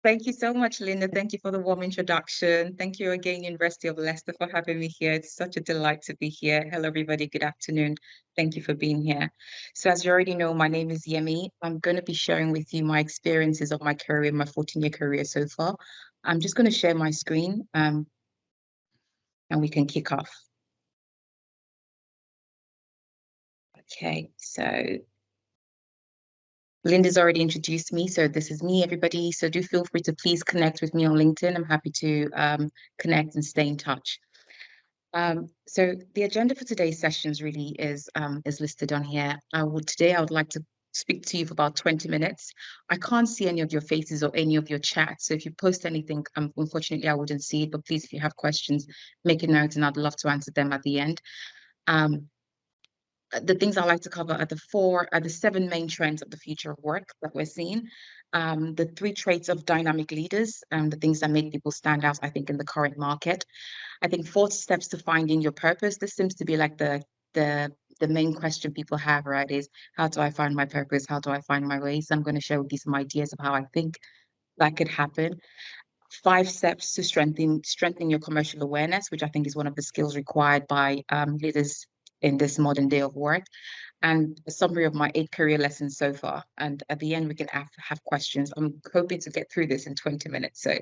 Thank you so much, Linda. Thank you for the warm introduction. Thank you again, University of Leicester, for having me here. It's such a delight to be here. Hello, everybody. Good afternoon. Thank you for being here. So, as you already know, my name is Yemi. I'm going to be sharing with you my experiences of my career, my 14-year career so far. I'm just going to share my screen, and we can kick off. Okay, so Linda's already introduced me, so this is me, everybody. So do feel free to please connect with me on LinkedIn. I'm happy to connect and stay in touch. So the agenda for today's sessions really is listed on here. I would like to speak to you for about 20 minutes. I can't see any of your faces or any of your chats. So if you post anything, unfortunately I wouldn't see it. But please, if you have questions, make a note and I'd love to answer them at the end. Um, the things I like to cover are the seven main trends of the future of work that we're seeing. The three traits of dynamic leaders, the things that make people stand out, I think, in the current market. I think four steps to finding your purpose. This seems to be like the the main question people have, right? Is how do I find my purpose? How do I find my way? So I'm going to share with you some ideas of how I think that could happen. Five steps to strengthening your commercial awareness, which I think is one of the skills required by leaders in this modern day of work, and a summary of my 8 career lessons so far. And at the end, we can have questions. I'm hoping to get through this in 20 minutes. So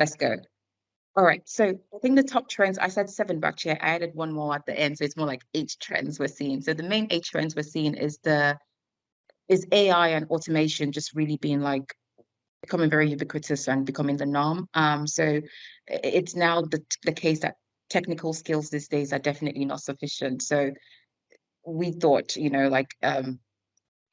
let's go. All right. So I think the top trends, I said seven, but actually I added one more at the end. So it's more like 8 trends we're seeing. So the main 8 trends we're seeing is AI and automation just really being like becoming very ubiquitous and becoming the norm. So it's now the case that technical skills these days are definitely not sufficient. So we thought, like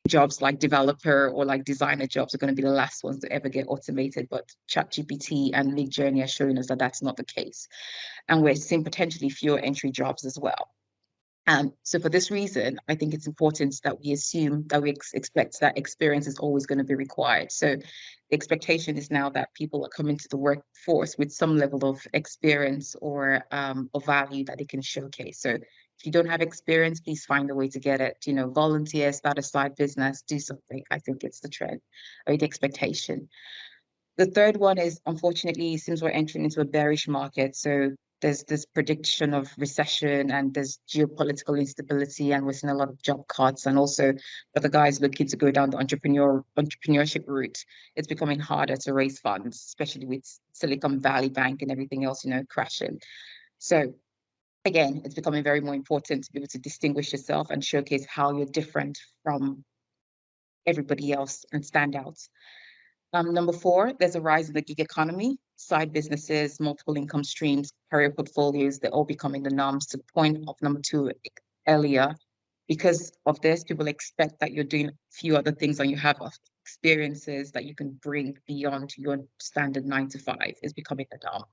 jobs like developer or like designer jobs are going to be the last ones to ever get automated, but ChatGPT and Midjourney are showing us that that's not the case, and we're seeing potentially fewer entry jobs as well. So for this reason, I think it's important that we assume that we expect that experience is always going to be required. So the expectation is now that people are coming to the workforce with some level of experience or of value that they can showcase. So if you don't have experience, please find a way to get it. Volunteer, start a side business, do something. I think it's the trend or the expectation. The third one is, unfortunately, since we're entering into a bearish market, so there's this prediction of recession and there's geopolitical instability, and we're seeing a lot of job cuts, and also for the guys looking to go down the entrepreneurship route, it's becoming harder to raise funds, especially with Silicon Valley Bank and everything else, crashing. So again, it's becoming very more important to be able to distinguish yourself and showcase how you're different from everybody else and stand out. Number four, there's a rise in the gig economy, side businesses, multiple income streams, career portfolios, they're all becoming the norms. To the point of number two earlier, because of this, people expect that you're doing a few other things and you have experiences that you can bring beyond your standard 9 to 5 is becoming the norm.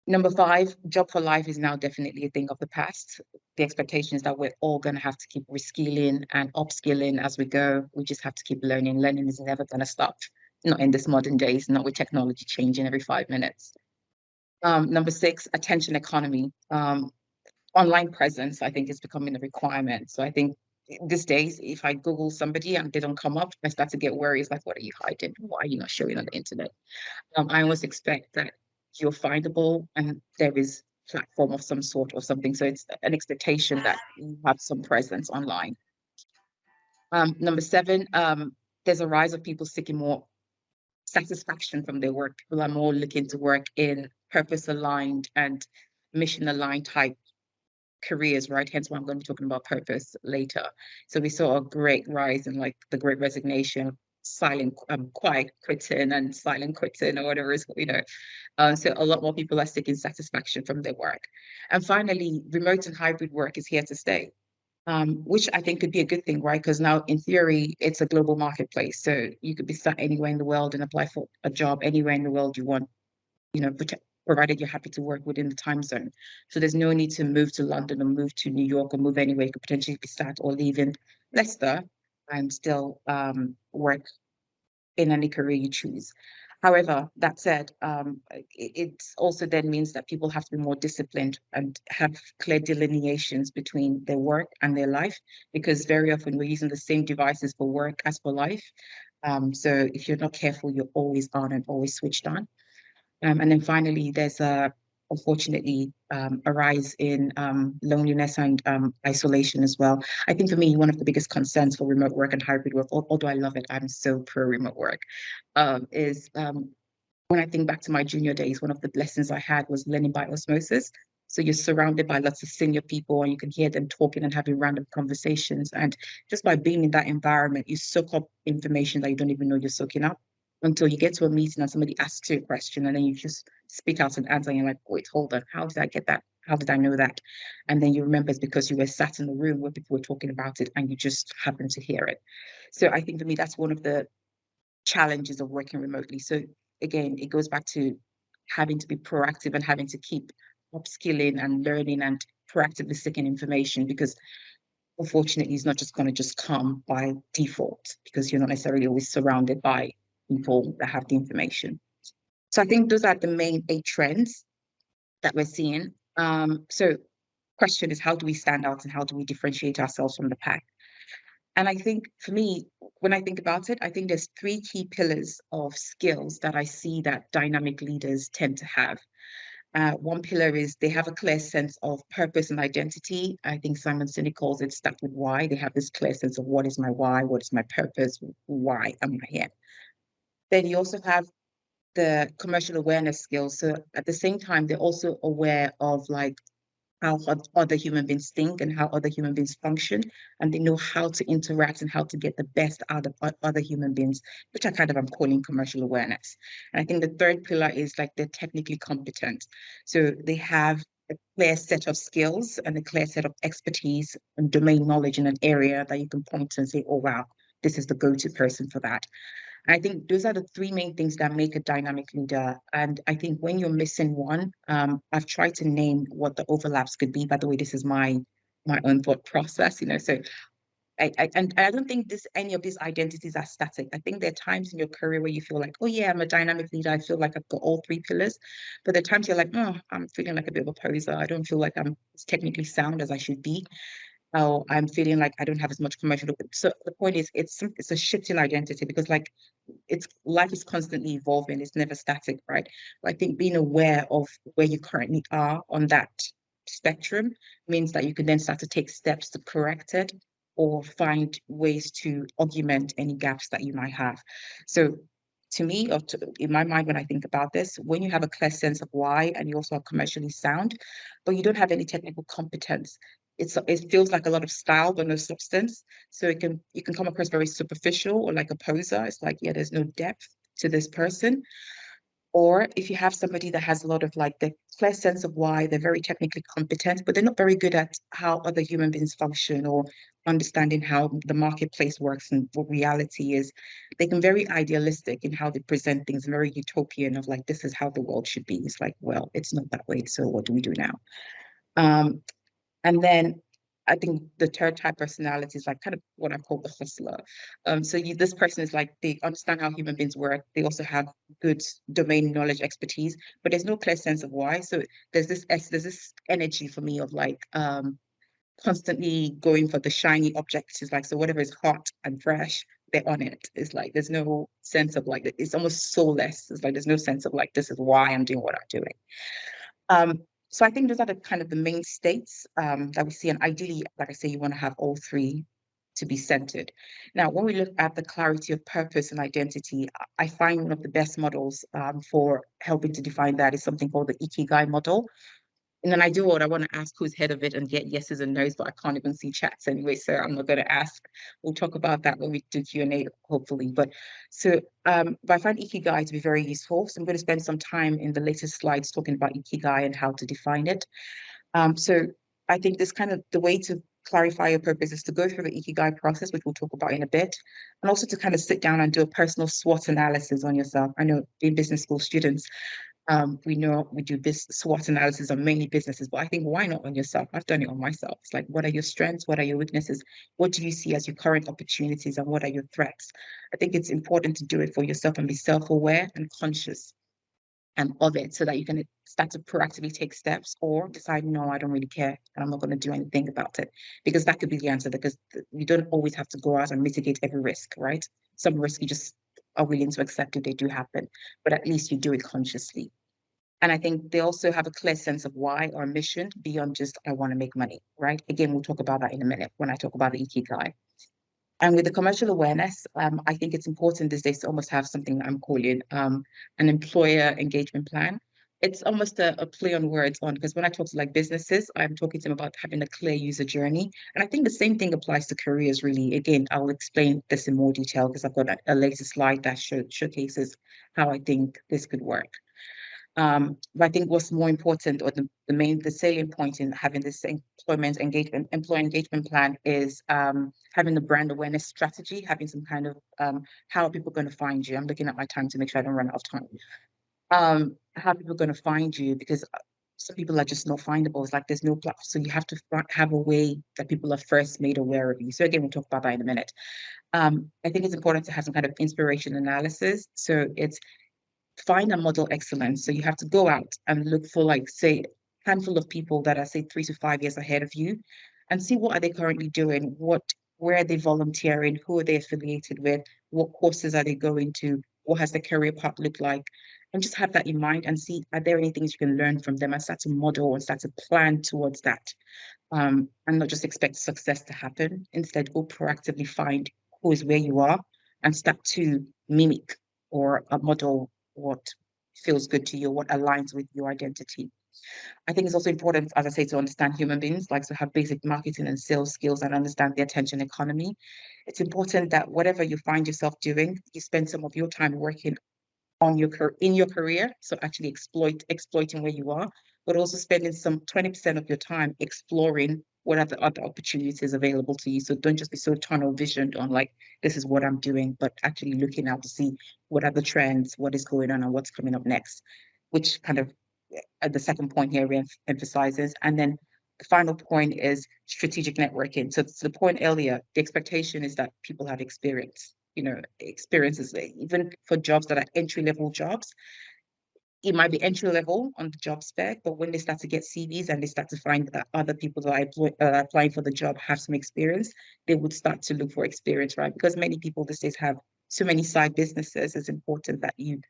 Number five, job for life is now definitely a thing of the past. The expectation is that we're all going to have to keep reskilling and upskilling as we go. We just have to keep learning. Learning is never going to stop, not in this modern days, not with technology changing every 5 minutes. Number six, attention economy. Online presence, I think, is becoming a requirement. So I think these days, if I Google somebody and they don't come up, I start to get worried. Like, what are you hiding? Why are you not showing on the internet? I always expect that you're findable and there is platform of some sort or something. So it's an expectation that you have some presence online. Number seven, there's a rise of people seeking more satisfaction from their work. People are more looking to work in purpose aligned and mission aligned type careers, right? Hence why I'm going to be talking about purpose later. So we saw a great rise in like the great resignation, silent, quiet quitting and silent quitting or whatever is, so a lot more people are seeking satisfaction from their work. And finally, remote and hybrid work is here to stay. Which I think could be a good thing, right? Because now, in theory, it's a global marketplace. So you could be sat anywhere in the world and apply for a job anywhere in the world you want, provided you're happy to work within the time zone. So there's no need to move to London or move to New York or move anywhere. You could potentially be sat or live in Leicester and still work in any career you choose. However, that said, it also then means that people have to be more disciplined and have clear delineations between their work and their life, because very often we're using the same devices for work as for life. So if you're not careful, you're always on and always switched on. And then finally, there's unfortunately a rise in loneliness and isolation as well. I think for me, one of the biggest concerns for remote work and hybrid work, although I love it, I'm so pro remote work, is when I think back to my junior days, one of the lessons I had was learning by osmosis. So you're surrounded by lots of senior people and you can hear them talking and having random conversations. And just by being in that environment, you soak up information that you don't even know you're soaking up until you get to a meeting and somebody asks you a question and then you just speak out and answer and you're like, wait, hold on, how did I get that? How did I know that? And then you remember it's because you were sat in the room where people were talking about it and you just happened to hear it. So I think for me, that's one of the challenges of working remotely. So again, it goes back to having to be proactive and having to keep upskilling and learning and proactively seeking information because unfortunately it's not just going to just come by default because you're not necessarily always surrounded by people that have the information. So I think those are the main 8 trends that we're seeing. So question is how do we stand out and how do we differentiate ourselves from the pack? And I think for me, when I think about it, I think there's 3 key pillars of skills that I see that dynamic leaders tend to have. One pillar is they have a clear sense of purpose and identity. I think Simon Sinek calls it start with why. They have this clear sense of what is my why, what is my purpose, why am I here? Then you also have the commercial awareness skills. So at the same time, they're also aware of like how other human beings think and how other human beings function, and they know how to interact and how to get the best out of other human beings, which I kind of am calling commercial awareness. And I think the third pillar is like they're technically competent. So they have a clear set of skills and a clear set of expertise and domain knowledge in an area that you can point to and say, oh, wow, this is the go-to person for that. I think those are the 3 main things that make a dynamic leader. And I think when you're missing one, I've tried to name what the overlaps could be. By the way, this is my own thought process, So and I don't think this any of these identities are static. I think there are times in your career where you feel like, oh yeah, I'm a dynamic leader. I feel like I've got all 3 pillars. But there are times you're like, oh, I'm feeling like a bit of a poser. I don't feel like I'm as technically sound as I should be. Oh, I'm feeling like I don't have as much commercial. So the point is, it's a shift in identity because like it's life is constantly evolving, it's never static, right? But I think being aware of where you currently are on that spectrum means that you can then start to take steps to correct it or find ways to augment any gaps that you might have. So to me, in my mind, when I think about this, when you have a clear sense of why and you also are commercially sound, but you don't have any technical competence, it feels like a lot of style but no substance. So you can come across very superficial or like a poser. It's like, yeah, there's no depth to this person. Or if you have somebody that has a lot of like the clear sense of why, they're very technically competent, but they're not very good at how other human beings function or understanding how the marketplace works and what reality is. They can very idealistic in how they present things, very utopian of like, this is how the world should be. It's like, well, it's not that way. So what do we do now? Um, and then I think the third type personality is like kind of what I call the hustler. This person is like they understand how human beings work. They also have good domain knowledge, expertise, but there's no clear sense of why. So there's this energy for me of like constantly going for the shiny objects. It's like so whatever is hot and fresh, they're on it. It's like there's no sense of like it's almost soulless. It's like there's no sense of like this is why I'm doing what I'm doing. So I think those are the kind of the main states that we see. And ideally, like I say, you want to have all 3 to be centered. Now, when we look at the clarity of purpose and identity, I find one of the best models for helping to define that is something called the Ikigai model. In an ideal world, I want to ask who's head of it and get yeses and nos, but I can't even see chats anyway, so I'm not going to ask. We'll talk about that when we do Q&A, hopefully. But I find Ikigai to be very useful. So I'm going to spend some time in the latest slides talking about Ikigai and how to define it. So I think this kind of the way to clarify your purpose is to go through the Ikigai process, which we'll talk about in a bit, and also to kind of sit down and do a personal SWOT analysis on yourself. I know being business school students, we know we do this SWOT analysis on many businesses, but I think why not on yourself? I've done it on myself. It's like, what are your strengths? What are your weaknesses? What do you see as your current opportunities? And what are your threats? I think it's important to do it for yourself and be self-aware and conscious of it so that you can start to proactively take steps or decide, no, I don't really care and I'm not going to do anything about it. Because that could be the answer, because you don't always have to go out and mitigate every risk, right? Some risks you just are willing to accept if they do happen, but at least you do it consciously. And I think they also have a clear sense of why or mission beyond just, I want to make money, right? Again, we'll talk about that in a minute when I talk about the Ikigai. And with the commercial awareness, I think it's important these days to almost have something that I'm calling an employer engagement plan. It's almost a play on words on, because when I talk to like businesses, I'm talking to them about having a clear user journey. And I think the same thing applies to careers, really. Again, I'll explain this in more detail because I've got a later slide that showcases how I think this could work. But I think what's more important, or the salient point in having this employee engagement plan is having the brand awareness strategy, having some kind of how are people going to find you? I'm looking at my time to make sure I don't run out of time. How are people going to find you? Because some people are just not findable. It's like there's no platform, so you have to have a way that people are first made aware of you. So again, we'll talk about that in a minute. I think it's important to have some kind of inspiration analysis. So it's find a model excellence. So you have to go out and look for, like, say, handful of people that are, say, 3 to 5 years ahead of you, and see what are they currently doing, where are they volunteering, who are they affiliated with, what courses are they going to, what has their career path look like, and just have that in mind and see, are there any things you can learn from them and start to model and start to plan towards that, and not just expect success to happen. Instead, go proactively find who is where you are and start to mimic or model what feels good to you, what aligns with your identity. I think it's also important, as I say, to understand human beings, like to have basic marketing and sales skills and understand the attention economy. It's important that whatever you find yourself doing, you spend some of your time working on in your career, so actually exploiting where you are, but also spending some 20% of your time exploring what are the other opportunities available to you. So don't just be so tunnel visioned on, like, this is what I'm doing, but actually looking out to see what are the trends, what is going on, and what's coming up next, which kind of the second point here emphasizes. And then the final point is strategic networking. So to the point earlier, the expectation is that people have experience. Experiences, even for jobs that are entry level jobs, it might be entry level on the job spec, but when they start to get CVs and they start to find that other people that are applying for the job have some experience, they would start to look for experience, right? Because many people these days have so many side businesses. It's important that you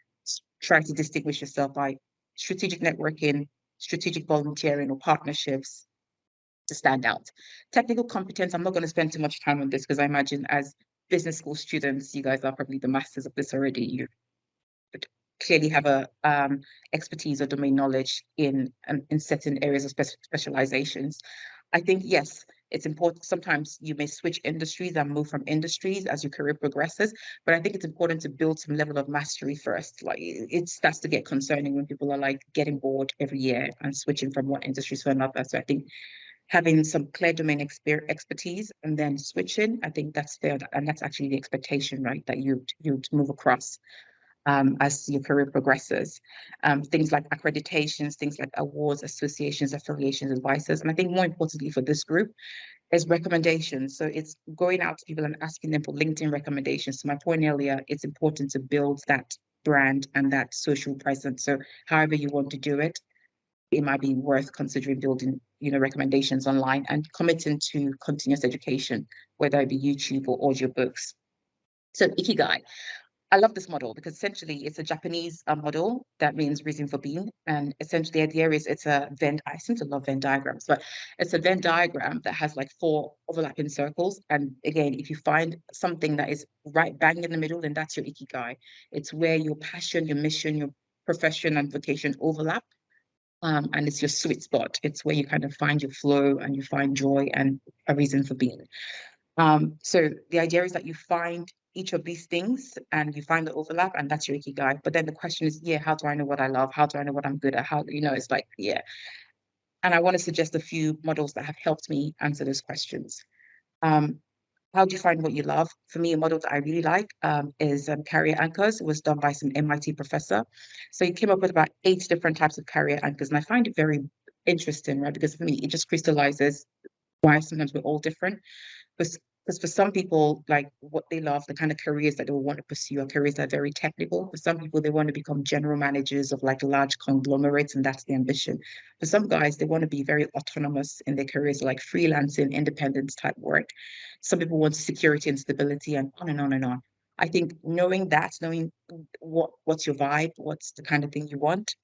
try to distinguish yourself by strategic networking, strategic volunteering, or partnerships to stand out. Technical competence, I'm not going to spend too much time on this because I imagine as business school students, you guys are probably the masters of this already. You clearly have a expertise or domain knowledge in certain areas of specializations. I think, yes, it's important. Sometimes you may switch industries and move from industries as your career progresses, but I think it's important to build some level of mastery first. Like, it starts to get concerning when people are like getting bored every year and switching from one industry to another. So I think having some clear domain expertise and then switching, I think that's fair, and that's actually the expectation, right? That you'd move across as your career progresses. Things like accreditations, things like awards, associations, affiliations, advisors. And I think more importantly for this group is recommendations. So it's going out to people and asking them for LinkedIn recommendations. To my point earlier, it's important to build that brand and that social presence. So however you want to do it, it might be worth considering building, recommendations online and committing to continuous education, whether it be YouTube or audiobooks. So Ikigai, I love this model because essentially it's a Japanese model that means reason for being. And essentially the idea is it's a Venn, I seem to love Venn diagrams, but it's a Venn diagram that has like four overlapping circles. And again, if you find something that is right bang in the middle, then that's your Ikigai. It's where your passion, your mission, your profession and vocation overlap. And it's your sweet spot. It's where you kind of find your flow and you find joy and a reason for being. So the idea is that you find each of these things and you find the overlap, and that's your ikigai. But then the question is, yeah, how do I know what I love? How do I know what I'm good at? It's like, yeah. And I want to suggest a few models that have helped me answer those questions. Um, how do you find what you love? For me, a model that I really like is career anchors. It was done by some MIT professor. So he came up with about 8 different types of career anchors, and I find it very interesting, right? Because for me, it just crystallizes why sometimes we're all different. Because Because for some people, like what they love, the kind of careers that they will want to pursue are careers that are very technical. For some people, they want to become general managers of like large conglomerates, and that's the ambition. For some guys, they want to be very autonomous in their careers, like freelancing, independence type work. Some people want security and stability, and on and on and on. I think knowing that, knowing what's your vibe, what's the kind of thing you want,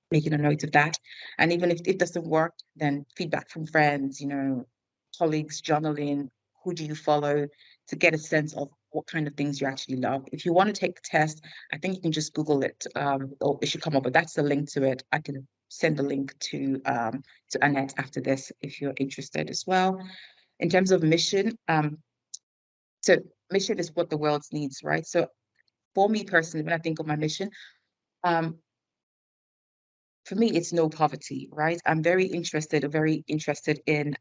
making a note of that. And even if it doesn't work, then feedback from friends, colleagues, journaling, who do you follow to get a sense of what kind of things you actually love. If you want to take the test, I think you can just Google it, or it should come up, but that's the link to it. I can send the link to Annette after this if you're interested as well. In terms of mission, so mission is what the world needs, right? So for me personally, when I think of my mission, um, for me, it's no poverty, right? I'm very interested in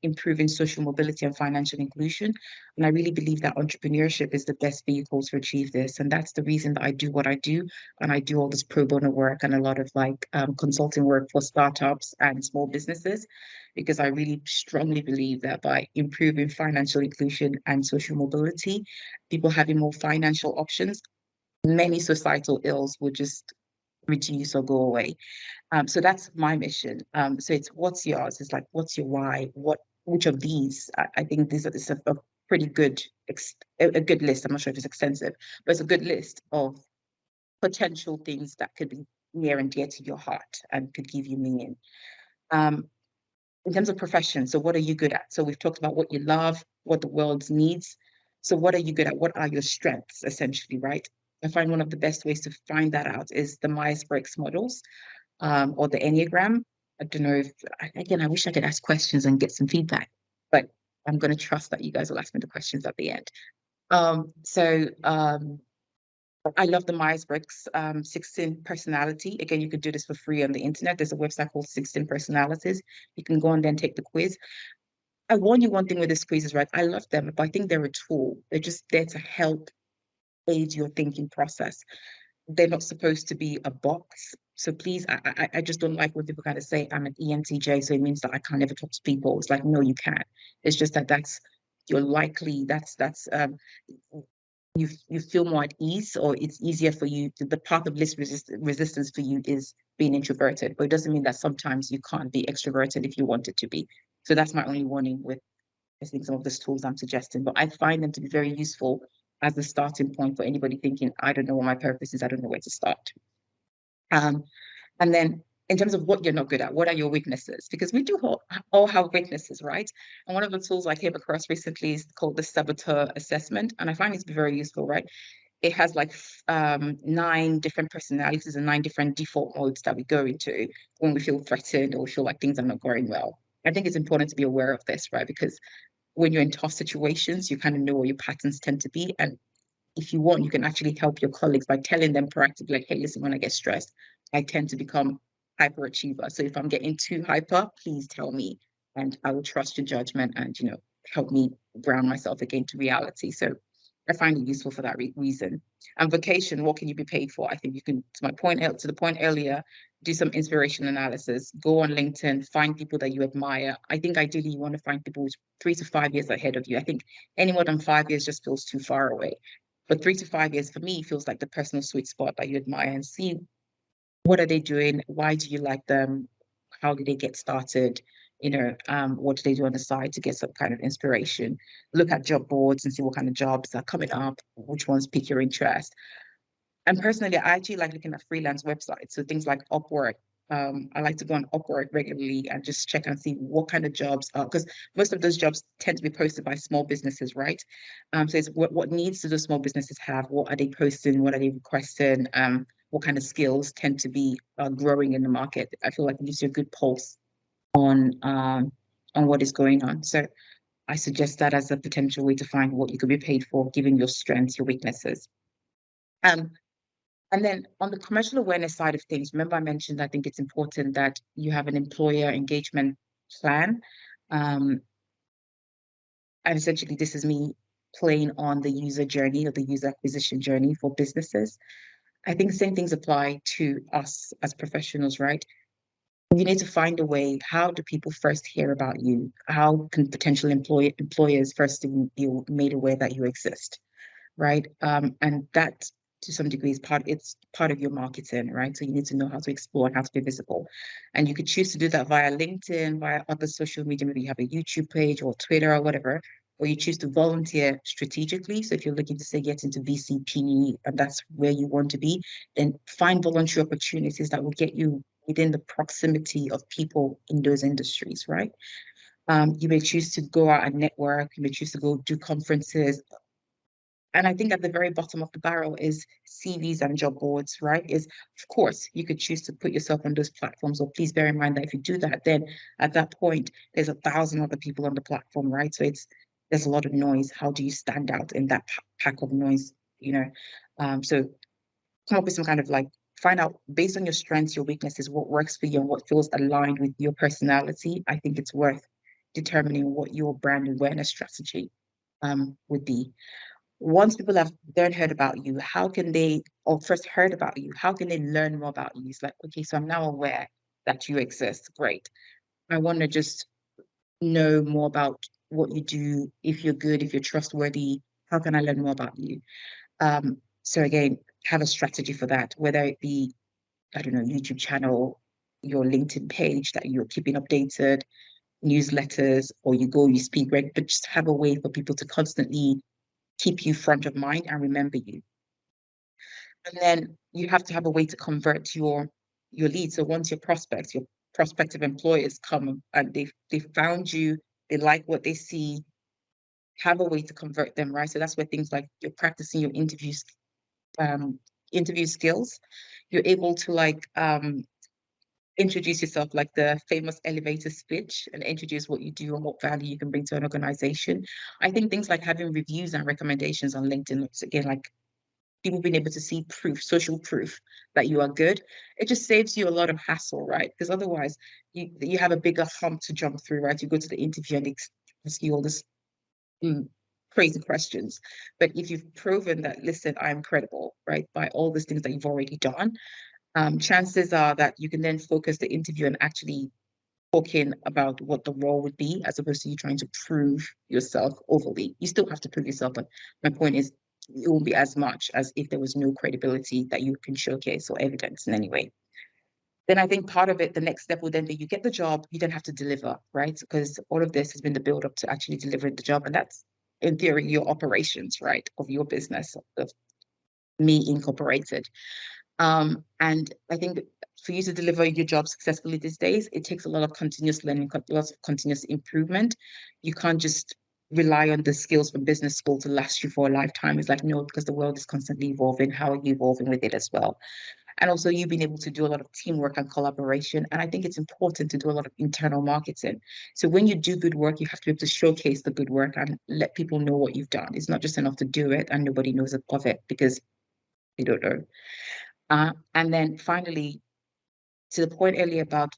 improving social mobility and financial inclusion. And I really believe that entrepreneurship is the best vehicle to achieve this. And that's the reason that I do what I do. And I do all this pro bono work and a lot of like consulting work for startups and small businesses, because I really strongly believe that by improving financial inclusion and social mobility, people having more financial options, many societal ills will just reduce or go away. So that's my mission. So it's what's yours? It's like what's your why? Which of these? I think this is a pretty good a good list. I'm not sure if it's extensive, but it's a good list of potential things that could be near and dear to your heart and could give you meaning. Um, in terms of profession, so what are you good at? So we've talked about what you love, what the world needs. So what are you good at? What are your strengths, essentially, right? I find one of the best ways to find that out is the Myers-Briggs models, or the Enneagram. I don't know if, again, I wish I could ask questions and get some feedback, but I'm going to trust that you guys will ask me the questions at the end. I love the Myers-Briggs 16 personality. Again, you could do this for free on the internet. There's a website called 16 Personalities. You can go and then take the quiz. I warn you one thing with this quiz is right. I love them, but I think they're a tool. They're just there to help aid your thinking process. They're not supposed to be a box. So please, I just don't like when people kind of say I'm an ENTJ, so it means that I can't ever talk to people. It's like, no, you can. It's just that you're likely that's you feel more at ease, or it's easier for you. The path of least resistance for you is being introverted, but it doesn't mean that sometimes you can't be extroverted if you wanted to be. So that's my only warning with, I think, some of these tools I'm suggesting, but I find them to be very useful as a starting point for anybody thinking, I don't know what my purpose is, I don't know where to start. Um, and then in terms of what you're not good at, what are your weaknesses? Because we do all have weaknesses, right? And one of the tools I came across recently is called the saboteur assessment. And I find it to be very useful, right? It has like 9 different personalities and 9 different default modes that we go into when we feel threatened or we feel like things are not going well. I think it's important to be aware of this, right? Because when you're in tough situations, you kind of know what your patterns tend to be. And if you want, you can actually help your colleagues by telling them proactively, like, hey, listen, when I get stressed, I tend to become hyperachiever. So if I'm getting too hyper, please tell me, and I will trust your judgment and, help me ground myself again to reality. So I find it useful for that reason. And vocation, what can you be paid for? I think you can, to the point earlier, do some inspiration analysis, go on LinkedIn, find people that you admire. I think ideally you want to find people who's 3 to 5 years ahead of you. I think any more than 5 years just feels too far away. But 3 to 5 years for me feels like the personal sweet spot that you admire, and see what are they doing? Why do you like them? How did they get started? What do they do on the side to get some kind of inspiration? Look at job boards and see what kind of jobs are coming up, which ones pique your interest. And personally, I actually like looking at freelance websites. So things like Upwork. I like to go on Upwork regularly and just check and see what kind of jobs are, because most of those jobs tend to be posted by small businesses, right? So it's what needs do those small businesses have? What are they posting? What are they requesting? What kind of skills tend to be growing in the market? I feel like it gives you a good pulse on what is going on. So I suggest that as a potential way to find what you could be paid for, given your strengths, your weaknesses. Um, and then on the commercial awareness side of things, remember I mentioned, I think it's important that you have an employer engagement plan. Um, and essentially, this is me playing on the user journey or the user acquisition journey for businesses. I think the same things apply to us as professionals, right? you need to find a way. How do people first hear about you? How can potential employers first be made aware that you exist? Right? And that to some degree is it's part of your marketing, right? So you need to know how to explore and how to be visible. And you could choose to do that via LinkedIn, via other social media. Maybe you have a YouTube page or Twitter or whatever, or you choose to volunteer strategically. So if you're looking to say get into VCP and that's where you want to be, then find voluntary opportunities that will get you within the proximity of people in those industries, right? You may choose to go out and network. You may choose to go do conferences, and I think at the very bottom of the barrel is CVs and job boards, right? Is of course you could choose to put yourself on those platforms, or please bear in mind that if you do that, then at that point there's 1,000 other people on the platform, right? So there's a lot of noise. How do you stand out in that pack of noise? You know, so come up with some kind of like find out based on your strengths, your weaknesses, what works for you and what feels aligned with your personality. I think it's worth determining what your brand awareness strategy would be. Once people have then heard about you, how can they, or first heard about you, how can they learn more about you? It's like, okay, so I'm now aware that you exist. Great. I want to just know more about what you do, if you're good, if you're trustworthy, how can I learn more about you? So again, have a strategy for that, whether it be, I don't know, YouTube channel, your LinkedIn page that you're keeping updated, newsletters, or you go, you speak, right? But just have a way for people to constantly keep you front of mind and remember you. And then you have to have a way to convert your leads. So once your prospects, your prospective employers come and they found you, they like what they see, have a way to convert them, right? So that's where things like you're practicing your um, interview skills. You're able to like introduce yourself like the famous elevator speech and introduce what you do and what value you can bring to an organization. I think things like having reviews and recommendations on LinkedIn, again, like people being able to see proof, social proof that you are good, it just saves you a lot of hassle, right? Because otherwise, you have a bigger hump to jump through, right? You go to the interview and they ask you all this mm, crazy questions. But if you've proven that, listen, I'm credible, right, by all these things that you've already done, chances are that you can then focus the interview and actually talking about what the role would be as opposed to you trying to prove yourself overly. You still have to prove yourself, but my point is it won't be as much as if there was no credibility that you can showcase or evidence in any way. Then I think part of it, the next step will then be you get the job, you then have to deliver, right? Because all of this has been the build up to actually delivering the job. And that's in theory your operations, right, of your business, of me incorporated. And I think for you to deliver your job successfully these days, it takes a lot of continuous learning, lots of continuous improvement. You can't just rely on the skills from business school to last you for a lifetime. It's like, no, because the world is constantly evolving. How are you evolving with it as well? And also, you've been able to do a lot of teamwork and collaboration. And I think it's important to do a lot of internal marketing. So when you do good work, you have to be able to showcase the good work and let people know what you've done. It's not just enough to do it and nobody knows of it because they don't know. And then finally, to the point earlier about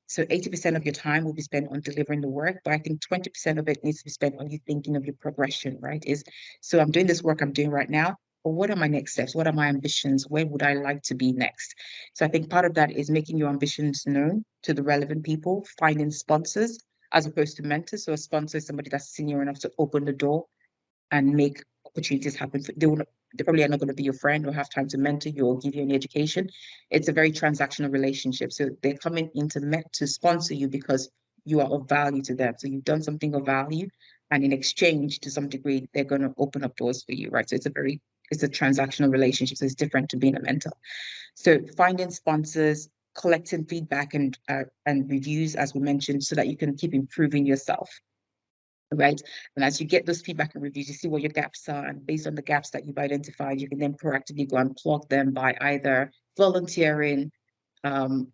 so 80% of your time will be spent on delivering the work, but I think 20% of it needs to be spent on you thinking of your progression, right? Is so I'm doing this work I'm doing right now, but what are my next steps? What are my ambitions? Where would I like to be next? So I think part of that is making your ambitions known to the relevant people, finding sponsors as opposed to mentors. So a sponsor is somebody that's senior enough to open the door and make opportunities happen. They probably are not going to be your friend or have time to mentor you or give you any education. It's a very transactional relationship. So they're coming in to sponsor you because you are of value to them. So you've done something of value, and in exchange, to some degree, they're going to open up doors for you, right? So it's a transactional relationship. So it's different to being a mentor. So finding sponsors, collecting feedback and reviews, as we mentioned, so that you can keep improving yourself, right? And as you get those feedback and reviews, you see what your gaps are. And based on the gaps that you've identified, you can then proactively go and plug them by either volunteering, um,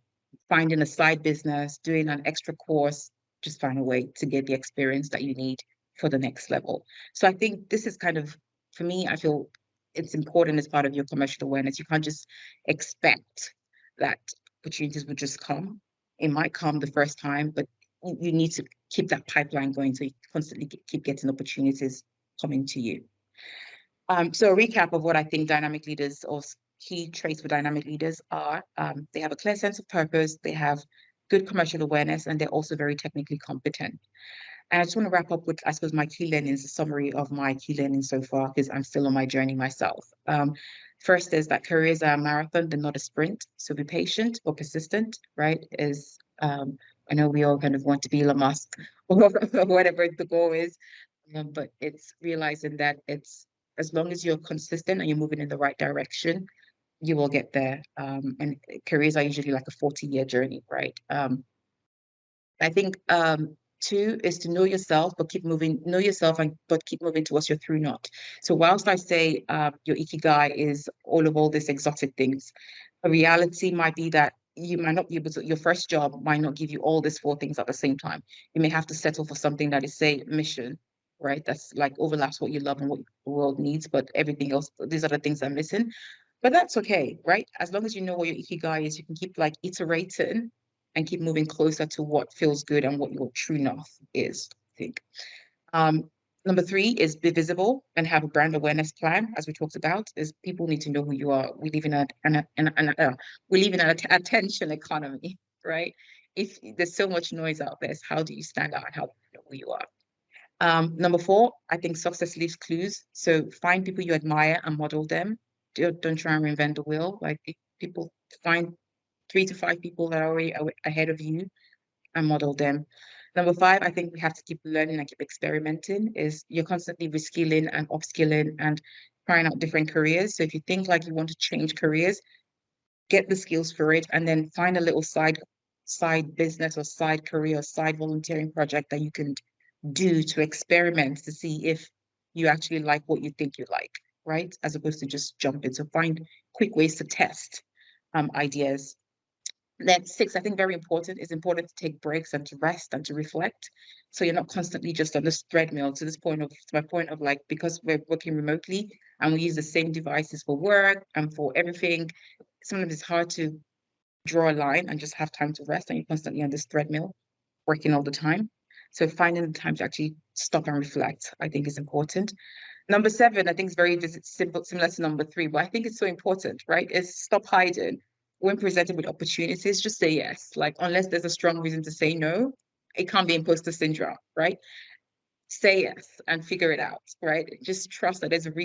finding a side business, doing an extra course, just find a way to get the experience that you need for the next level. So I think this is kind of, for me, I feel it's important as part of your commercial awareness. You can't just expect that opportunities will just come. It might come the first time, but you need to keep that pipeline going so you constantly keep getting opportunities coming to you. So a recap of what I think dynamic leaders or key traits for dynamic leaders are, they have a clear sense of purpose, they have good commercial awareness, and they're also very technically competent. And I just want to wrap up with, I suppose, my key learnings, a summary of my key learnings so far, because I'm still on my journey myself. First is that careers are a marathon, they're not a sprint. So be patient or persistent, right? I know we all kind of want to be Elon Musk or whatever the goal is, but it's realizing that it's as long as you're consistent and you're moving in the right direction, you will get there. And careers are usually like a 40-year journey, right? I think two is to know yourself, but keep moving, know yourself and but keep moving towards your true north. So whilst I say your Ikigai is all these exotic things, a reality might be that you might not be able to, your first job might not give you all these four things at the same time. You may have to settle for something that is, say, mission, right? That's like overlaps what you love and what the world needs, but everything else, these are the things that are missing. But that's okay, right? As long as you know what your Ikigai is, you can keep like iterating and keep moving closer to what feels good and what your true north is, I think. Um, Number three is be visible and have a brand awareness plan, as we talked about, is people need to know who you are. We live in we live in an attention economy, right? If there's so much noise out there, how do you stand out? How do you know who you are? Number four, I think success leaves clues. So find people you admire and model them. Don't try and reinvent the wheel. Like people find 3 to 5 people that are already ahead of you and model them. Number five, I think we have to keep learning and keep experimenting. Is you're constantly reskilling and upskilling and trying out different careers. So if you think like you want to change careers, get the skills for it, and then find a little side business or side career or side volunteering project that you can do to experiment to see if you actually like what you think you like, right? As opposed to just jump in. So find quick ways to test ideas. Then six, I think very important, is important to take breaks and to rest and to reflect. So you're not constantly just on this treadmill to my point of like, because we're working remotely and we use the same devices for work and for everything, sometimes it's hard to draw a line and just have time to rest and you're constantly on this treadmill working all the time. So finding the time to actually stop and reflect, I think is important. Number seven, I think is very simple, similar to number three, but I think it's so important, right? Is stop hiding. When presented with opportunities, just say yes. Like, unless there's a strong reason to say no, it can't be imposter syndrome, right? Say yes and figure it out, right? Just trust that there's a reason